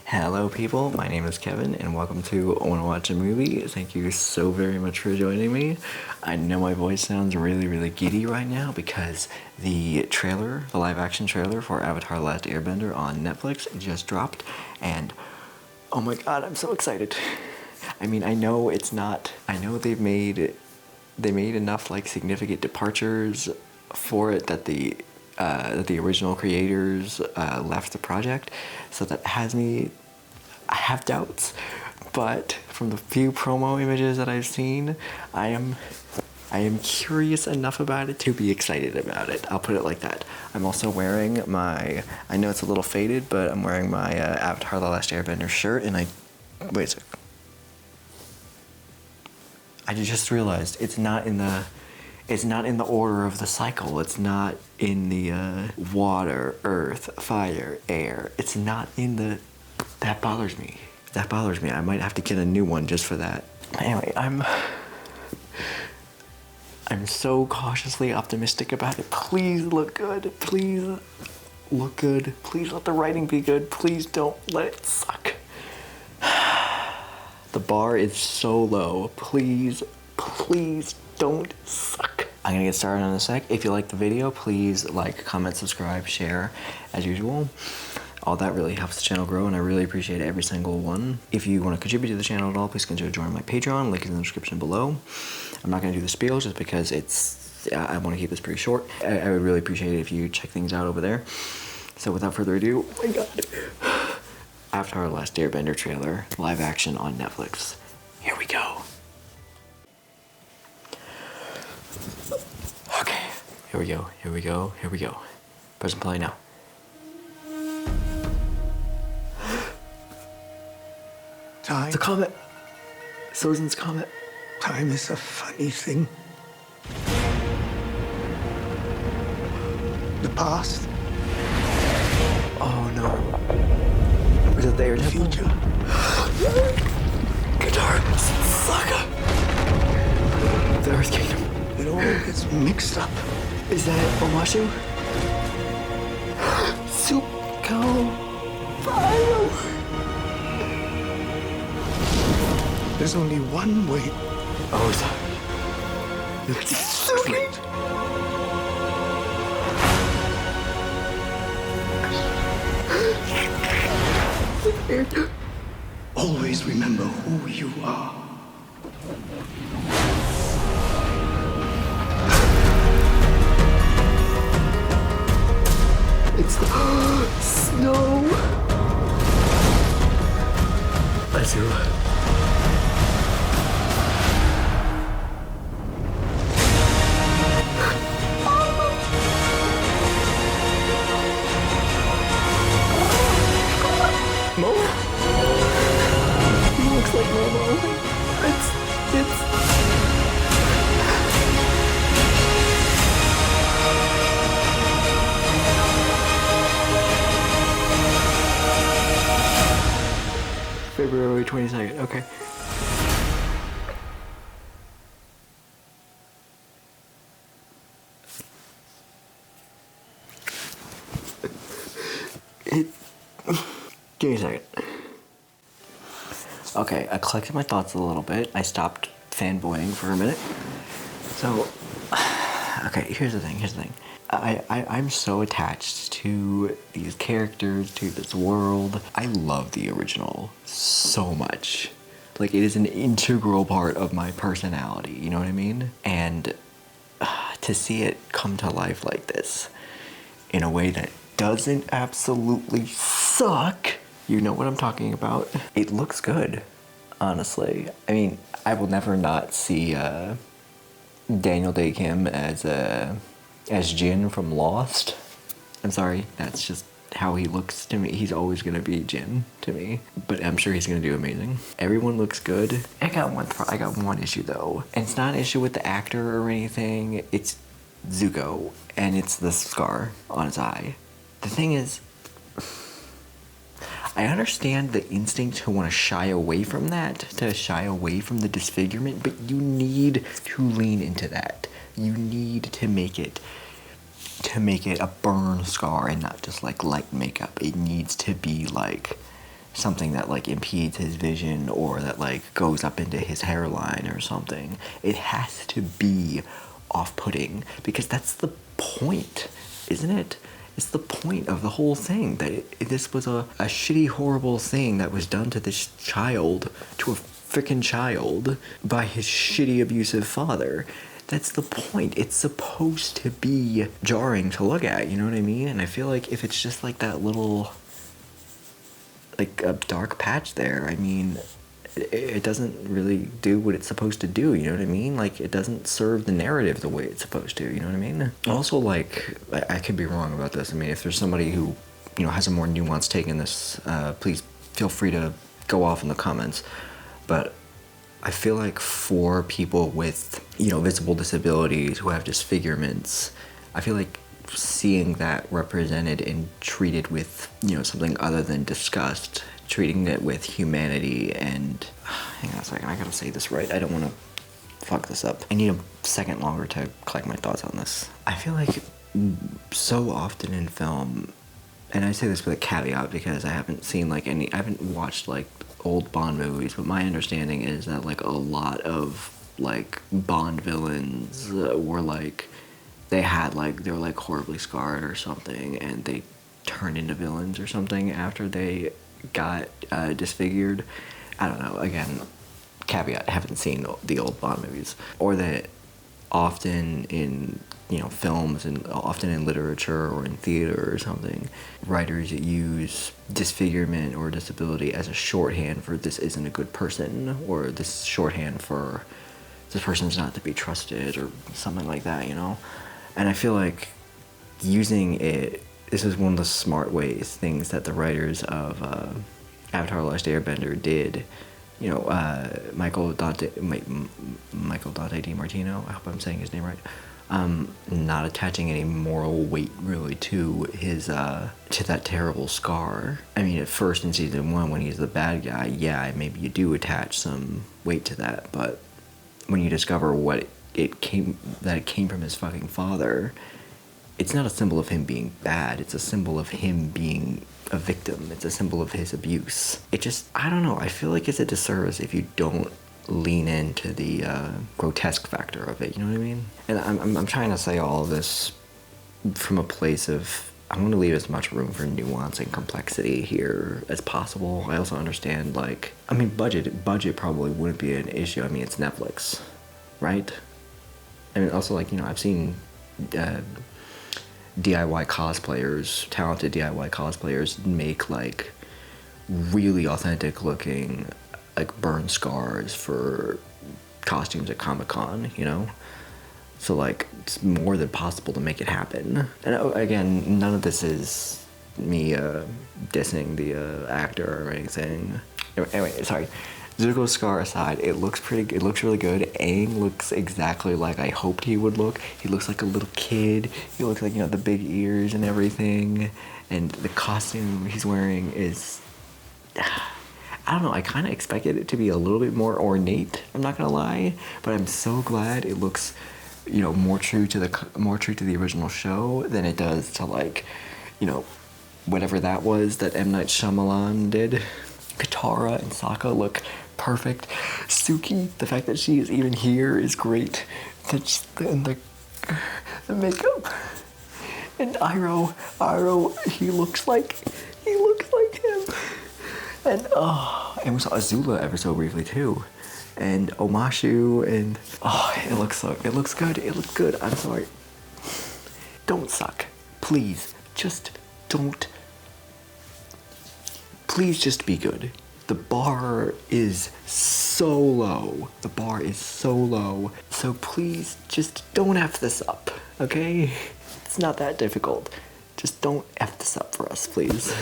Hello people, my name is Kevin and welcome to Wanna Watch a Movie. Thank you so very much for joining me. I know my voice sounds really giddy right now because the live action trailer for Avatar: The Last Airbender on Netflix just dropped and oh my god, I'm so excited. I mean, I know they made enough like significant departures for it that the original creators left the project, so that I have doubts, but from the few promo images that I've seen, I am curious enough about it to be excited about it. I'll put it like that. I'm also wearing I know it's a little faded, but I'm wearing my Avatar: The Last Airbender shirt, and wait a sec. I just realized it's not in the order of the cycle. It's not in the water, earth, fire, air. It's not in the... That bothers me. I might have to get a new one just for that. Anyway, I'm so cautiously optimistic about it. Please look good. Please look good. Please let the writing be good. Please don't let it suck. The bar is so low. Please don't suck. I'm gonna get started in a sec. If you like the video, please like, comment, subscribe, share, as usual. All that really helps the channel grow, and I really appreciate every single one. If you want to contribute to the channel at all, please consider joining my Patreon. Link is in the description below. I'm not gonna do the spiel just because I want to keep this pretty short. I would really appreciate it if you check things out over there. So without further ado, oh my god. Avatar: The Last Airbender trailer, live action on Netflix. Here we go. Okay, here we go. Press play now. Time. It's a comet. Sozin's comet. Time is a funny thing. The past. Oh no. Is it there? The future. Katara. Sokka. The Earth Kingdom. It all gets mixed up. Is that Omashu? Zuko. Iroh. There's only one way. Oh, is that... It's straight. Always remember who you are. It's the snow. I see. Momo? He looks like Momo. It's... February 22nd, okay. Give me a second. Okay, I collected my thoughts a little bit. I stopped fanboying for a minute. So, okay, here's the thing. I'm so attached to these characters, to this world. I love the original so much. Like, it is an integral part of my personality, you know what I mean? And to see it come to life like this, in a way that doesn't absolutely suck, you know what I'm talking about. It looks good, honestly. I mean, I will never not see Daniel Day-Kim as Jin from Lost. I'm sorry, that's just how he looks to me. He's always gonna be Jin to me, but I'm sure he's gonna do amazing. Everyone looks good. I got one issue though, and it's not an issue with the actor or anything. It's Zuko, and it's the scar on his eye. The thing is, I understand the instinct to want to shy away from that, to shy away from the disfigurement, but you need to lean into that. You need to make it a burn scar and not just like light makeup. It needs to be like something that like impedes his vision or that like goes up into his hairline or something. It has to be off-putting because that's the point, isn't it? It's the point of the whole thing that this was a shitty, horrible thing that was done to this child, to a freaking child, by his shitty, abusive father. That's the point. It's supposed to be jarring to look at, you know what I mean? And I feel like if it's just like that little, like a dark patch there, I mean, it doesn't really do what it's supposed to do, you know what I mean? Like, it doesn't serve the narrative the way it's supposed to, you know what I mean? Also, like, I could be wrong about this. I mean, if there's somebody who, you know, has a more nuanced take in this, please feel free to go off in the comments. But I feel like for people with, you know, visible disabilities who have disfigurements, I feel like seeing that represented and treated with, you know, something other than disgust, treating it with humanity and, hang on a second, I gotta say this right, I don't want to fuck this up. I need a second longer to collect my thoughts on this. I feel like so often in film, and I say this with a caveat because I haven't seen like I haven't watched like old Bond movies, but my understanding is that like a lot of like Bond villains were like, they were like horribly scarred or something, and they turned into villains or something after they got disfigured. I don't know, again, caveat, I haven't seen the old Bond movies. Or that often in, you know, films and often in literature or in theater or something, writers use disfigurement or disability as a shorthand for this isn't a good person, or this shorthand for this person's not to be trusted or something like that, you know? And I feel like using it, this is one of the smart things that the writers of Avatar: The Last Airbender did. You know, Michael Dante DiMartino, I hope I'm saying his name right, not attaching any moral weight really to his to that terrible scar. I mean, at first in season 1 when he's the bad guy, yeah, maybe you do attach some weight to that, but when you discover what it came from his fucking father, it's not a symbol of him being bad, it's a symbol of him being a victim. It's a symbol of his abuse. It just, I don't know, I feel like it's a disservice if you don't lean into the grotesque factor of it, you know what I mean? And I'm trying to say all of this from a place of, I want to leave as much room for nuance and complexity here as possible. I also understand, like, I mean, budget probably wouldn't be an issue. I mean, it's Netflix, right? I mean, also, like, you know, I've seen DIY cosplayers, talented DIY cosplayers make like really authentic looking like burn scars for costumes at Comic-Con, you know? So like it's more than possible to make it happen. And again, none of this is me dissing the actor or anything. Anyway, sorry. Zuko's scar aside, it looks really good. Aang looks exactly like I hoped he would look. He looks like a little kid. He looks like, you know, the big ears and everything. And the costume he's wearing is, I don't know, I kind of expected it to be a little bit more ornate, I'm not gonna lie. But I'm so glad it looks, you know, more true to the original show than it does to, like, you know, whatever that was that M. Night Shyamalan did. Katara and Sokka look perfect. Suki, the fact that she is even here is great. And the makeup. And Iroh, he looks like him. And we saw Azula ever so briefly too. And Omashu, and it looks good. It looks good. I'm sorry. Don't suck. Please, just don't. Please just be good. The bar is so low. So please just don't F this up, okay? It's not that difficult. Just don't F this up for us, please.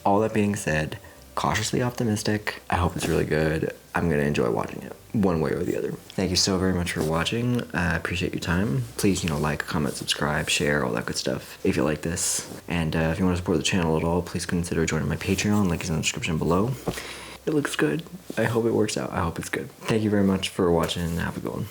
All that being said, cautiously optimistic. I hope it's really good. I'm gonna enjoy watching it, one way or the other. Thank you so very much for watching. I appreciate your time. Please, you know, like, comment, subscribe, share, all that good stuff if you like this. And if you want to support the channel at all, please consider joining my Patreon. Link is in the description below. It looks good. I hope it works out. I hope it's good. Thank you very much for watching and have a good one.